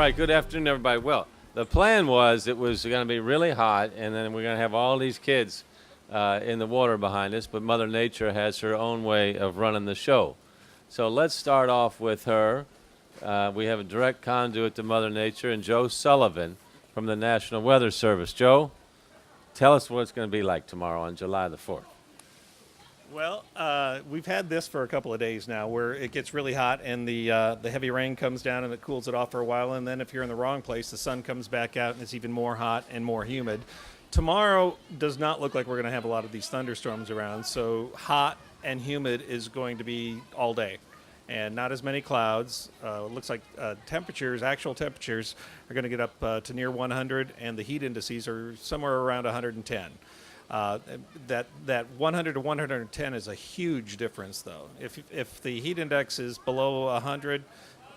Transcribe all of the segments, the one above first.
right, good afternoon, everybody. Well, the plan was it was going to be really hot, and then we're going to have all these kids in the water behind us, but Mother Nature has her own way of running the show. So let's start off with her. We have a direct conduit to Mother Nature, and Joe Sullivan from the National Weather Service. Joe, tell us what it's going to be like tomorrow on July the 4th. Well, we've had this for a couple of days now where it gets really hot and the heavy rain comes down and it cools it off for a while. And then if you're in the wrong place, the sun comes back out and it's even more hot and more humid. Tomorrow does not look like we're going to have a lot of these thunderstorms around. So hot and humid is going to be all day. And not as many clouds. It looks like actual temperatures are going to get up to near 100, and the heat indices are somewhere around 110. That 100 to 110 is a huge difference, though. If the heat index is below 100,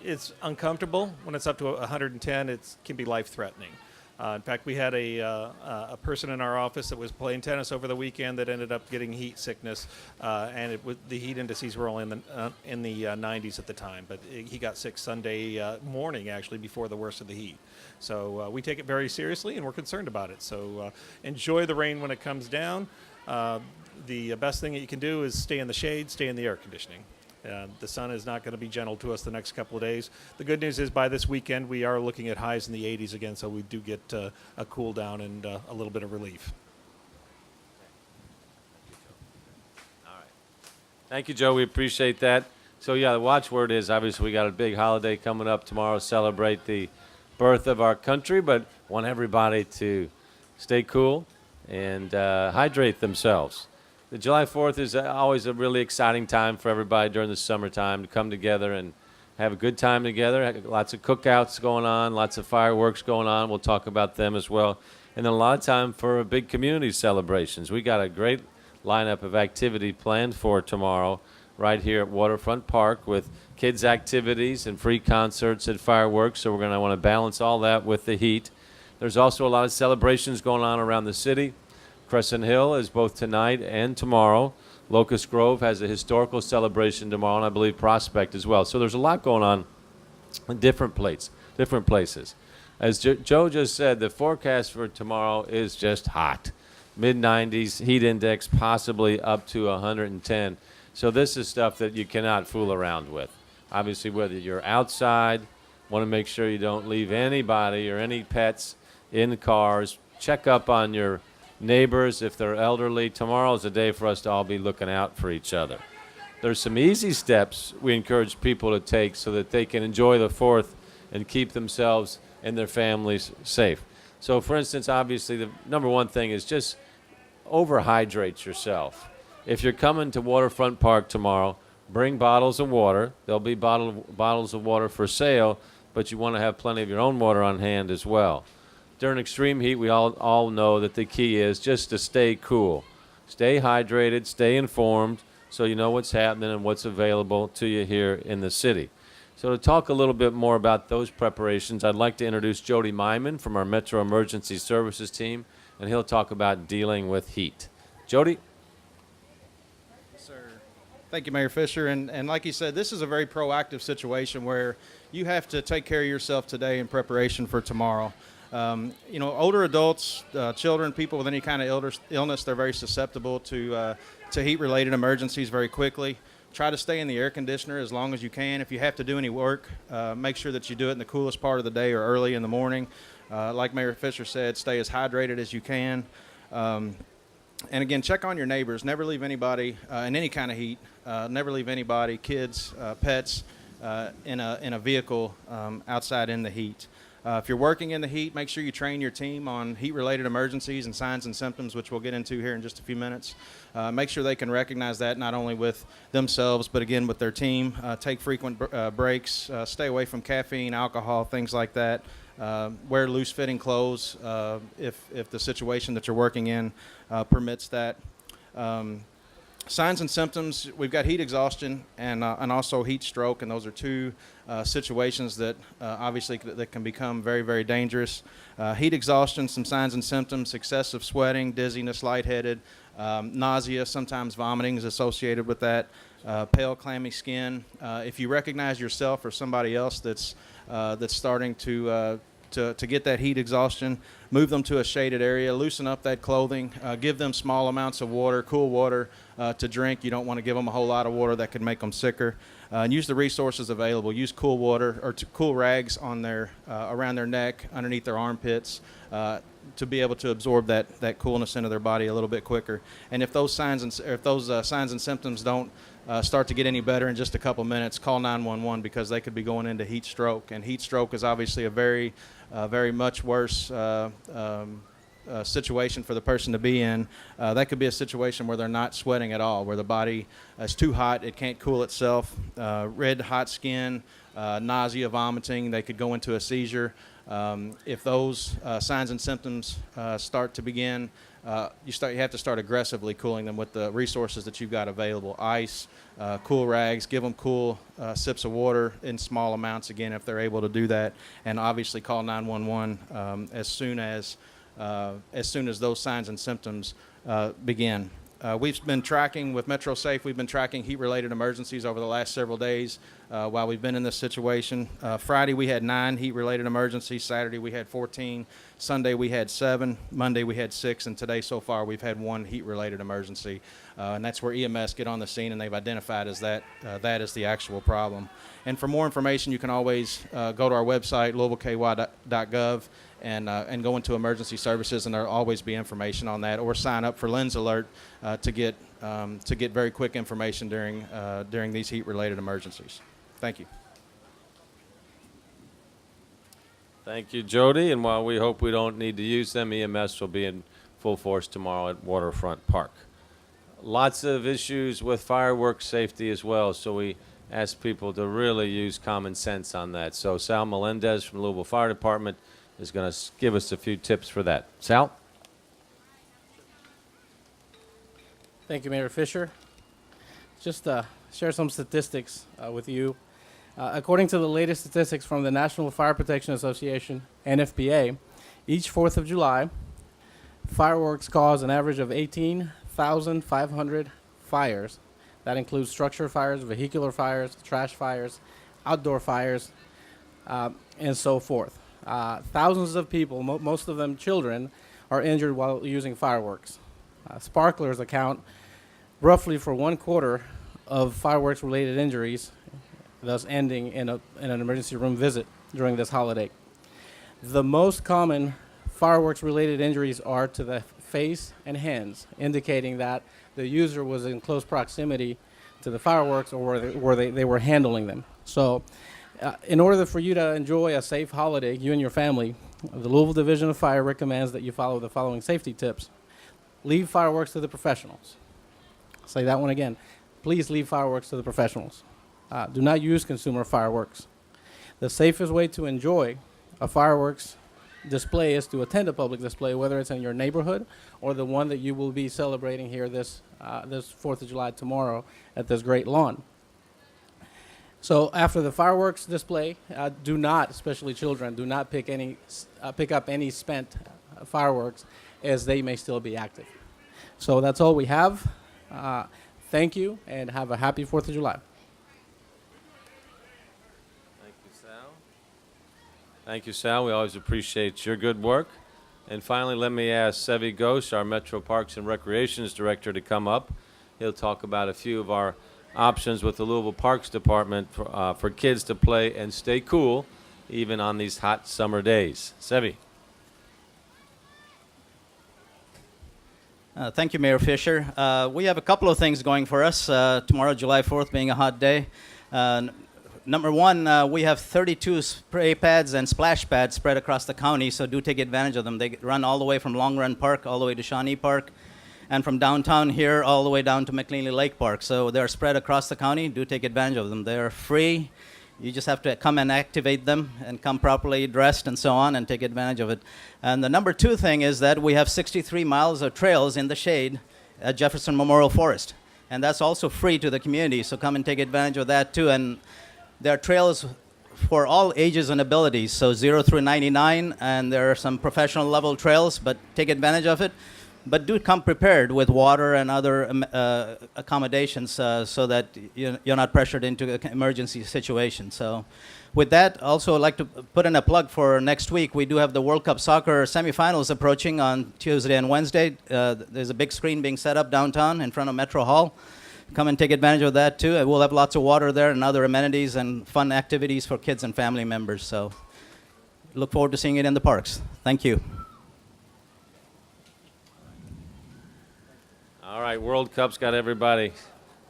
it's uncomfortable. When it's up to 110, it can be life-threatening. In fact, we had a person in our office that was playing tennis over the weekend that ended up getting heat sickness, and the heat indices were only in the 90s at the time. But he got sick Sunday morning, actually, before the worst of the heat. So we take it very seriously, and we're concerned about it. So enjoy the rain when it comes down. The best thing that you can do is stay in the shade, stay in the air conditioning. The sun is not going to be gentle to us the next couple of days. The good news is by this weekend we are looking at highs in the 80s again, so we do get a cool down and a little bit of relief. All right. Thank you, Joe. We appreciate that. So, yeah, the watchword is obviously we got a big holiday coming up tomorrow, celebrate the birth of our country, but want everybody to stay cool and hydrate themselves. The July 4th is always a really exciting time for everybody during the summertime to come together and have a good time together. Lots of cookouts going on, lots of fireworks going on. We'll talk about them as well. And then a lot of time for big community celebrations. We got a great lineup of activity planned for tomorrow right here at Waterfront Park with kids' activities and free concerts and fireworks. So we're going to want to balance all that with the heat. There's also a lot of celebrations going on around the city. Crescent Hill is both tonight and tomorrow. Locust Grove has a historical celebration tomorrow, and I believe Prospect as well. So there's a lot going on in different places. As Joe just said, the forecast for tomorrow is just hot. Mid-90s, heat index possibly up to 110. So this is stuff that you cannot fool around with. Obviously, whether you're outside, want to make sure you don't leave anybody or any pets in the cars. Check up on your neighbors if they're elderly. Tomorrow's a day for us to all be looking out for each other. There's some easy steps we encourage people to take so that they can enjoy the 4th and keep themselves and their families safe. So, for instance, obviously the number one thing is just overhydrate yourself. If you're coming to Waterfront Park tomorrow, bring bottles of water. There'll be bottles of water for sale, but you want to have plenty of your own water on hand as well. During extreme heat, we all know that the key is just to stay cool. Stay hydrated, stay informed, so you know what's happening and what's available to you here in the city. So to talk a little bit more about those preparations, I'd like to introduce Jody Myman from our Metro Emergency Services team, and he'll talk about dealing with heat. Jody? Yes, sir. Thank you, Mayor Fisher. And like you said, this is a very proactive situation where you have to take care of yourself today in preparation for tomorrow. Older adults, children, people with any kind of illness, they're very susceptible to heat-related emergencies very quickly. Try to stay in the air conditioner as long as you can. If you have to do any work, make sure that you do it in the coolest part of the day or early in the morning. Like Mayor Fisher said, stay as hydrated as you can. And again, check on your neighbors. Never leave anybody in any kind of heat. Never leave anybody, kids, pets, in a vehicle outside in the heat. If you're working in the heat, make sure you train your team on heat-related emergencies and signs and symptoms, which we'll get into here in just a few minutes. Make sure they can recognize that not only with themselves, but again with their team. Take frequent breaks. Stay away from caffeine, alcohol, things like that. Wear loose-fitting clothes if the situation that you're working in permits that. Signs and symptoms, we've got heat exhaustion and also heat stroke, and those are two situations that obviously that can become very, very dangerous. Heat exhaustion, some signs and symptoms: excessive sweating, dizziness, lightheaded, Nausea, sometimes vomiting is associated with that. Pale, clammy skin. If you recognize yourself or somebody else that's starting to get that heat exhaustion, move them to a shaded area, loosen up that clothing, give them small amounts of water, cool water to drink. You don't want to give them a whole lot of water that could make them sicker. And use the resources available. Use cool water or cool rags on their around their neck, underneath their armpits, to be able to absorb that coolness into their body a little bit quicker. And if those signs and symptoms don't start to get any better in just a couple minutes, call 911 because they could be going into heat stroke. And heat stroke is obviously a very much worse situation for the person to be in. That could be a situation where they're not sweating at all, where the body is too hot, it can't cool itself, red, hot skin, nausea, vomiting. They could go into a seizure. If those signs and symptoms start to begin, you have to start aggressively cooling them with the resources that you've got available. Ice, cool rags, give them cool sips of water in small amounts again if they're able to do that, and obviously call 911 as soon as those signs and symptoms begin. We've been tracking with MetroSafe. We've been tracking heat-related emergencies over the last several days while we've been in this situation. Friday we had 9 heat-related emergencies. Saturday we had 14. Sunday we had 7. Monday we had 6. And today so far we've had 1 heat-related emergency. And that's where EMS get on the scene and they've identified as that is the actual problem. And for more information, you can always go to our website, louisvilleky.gov, and go into emergency services, and there'll always be information on that, or sign up for Lens Alert to get very quick information during these heat-related emergencies. Thank you. Thank you, Jody. And while we hope we don't need to use them, EMS will be in full force tomorrow at Waterfront Park. Lots of issues with fireworks safety as well, so we ask people to really use common sense on that. So Sal Melendez from the Louisville Fire Department is going to give us a few tips for that. Sal? Thank you, Mayor Fisher. Just share some statistics with you. According to the latest statistics from the National Fire Protection Association, NFPA, each 4th of July, fireworks cause an average of 18,500 fires. That includes structure fires, vehicular fires, trash fires, outdoor fires, and so forth. Thousands of people, most of them children, are injured while using fireworks. Sparklers account roughly for 1/4 of fireworks-related injuries, thus ending in an emergency room visit during this holiday. The most common fireworks-related injuries are to the face and hands, indicating that the user was in close proximity to the fireworks or where they were handling them. So in order for you to enjoy a safe holiday, you and your family, the Louisville Division of Fire recommends that you follow the following safety tips. Leave fireworks to the professionals. I'll say that one again. Please leave fireworks to the professionals. Do not use consumer fireworks. The safest way to enjoy a fireworks display is to attend a public display, whether it's in your neighborhood or the one that you will be celebrating here this 4th of July tomorrow at this great lawn. So after the fireworks display, do not, especially children, do not pick up any spent fireworks, as they may still be active. So that's all we have. Thank you, and have a happy 4th of July. Thank you, Sal. Thank you, Sal. We always appreciate your good work. And finally, let me ask Sevi Ghosh, our Metro Parks and Recreations Director, to come up. He'll talk about a few of our options with the Louisville Parks Department for kids to play and stay cool, even on these hot summer days. Sevi. Thank you, Mayor Fisher. We have a couple of things going for us. Tomorrow, July 4th, being a hot day. Number one, we have 32 spray pads and splash pads spread across the county, so do take advantage of them. They run all the way from Long Run Park all the way to Shawnee Park, and from downtown here all the way down to McLeanly Lake Park. So they're spread across the county. Do take advantage of them. They're free. You just have to come and activate them and come properly dressed and so on and take advantage of it. And the number two thing is that we have 63 miles of trails in the shade at Jefferson Memorial Forest. And that's also free to the community, so come and take advantage of that too. And there are trails for all ages and abilities, so 0 through 99, and there are some professional level trails, but take advantage of it. but do come prepared with water and other accommodations so that you're not pressured into an emergency situation. So with that, also I'd like to put in a plug for next week. We do have the World Cup Soccer semifinals approaching on Tuesday and Wednesday. There's a big screen being set up downtown in front of Metro Hall. Come and take advantage of that too. We'll have lots of water there and other amenities and fun activities for kids and family members. So look forward to seeing it in the parks. Thank you. All right, World Cup's got everybody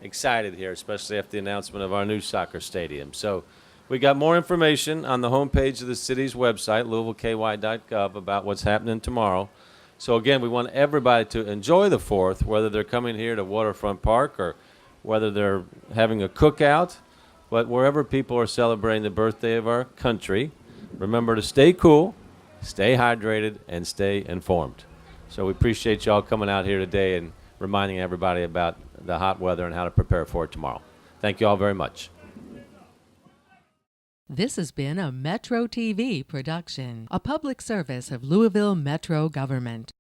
excited here, especially after the announcement of our new soccer stadium. So we got more information on the homepage of the city's website, louisvilleky.gov, about what's happening tomorrow. So again, we want everybody to enjoy the 4th, whether they're coming here to Waterfront Park or whether they're having a cookout. But wherever people are celebrating the birthday of our country, remember to stay cool, stay hydrated, and stay informed. So we appreciate y'all coming out here today and reminding everybody about the hot weather and how to prepare for it tomorrow. Thank you all very much. This has been a Metro TV production, a public service of Louisville Metro government.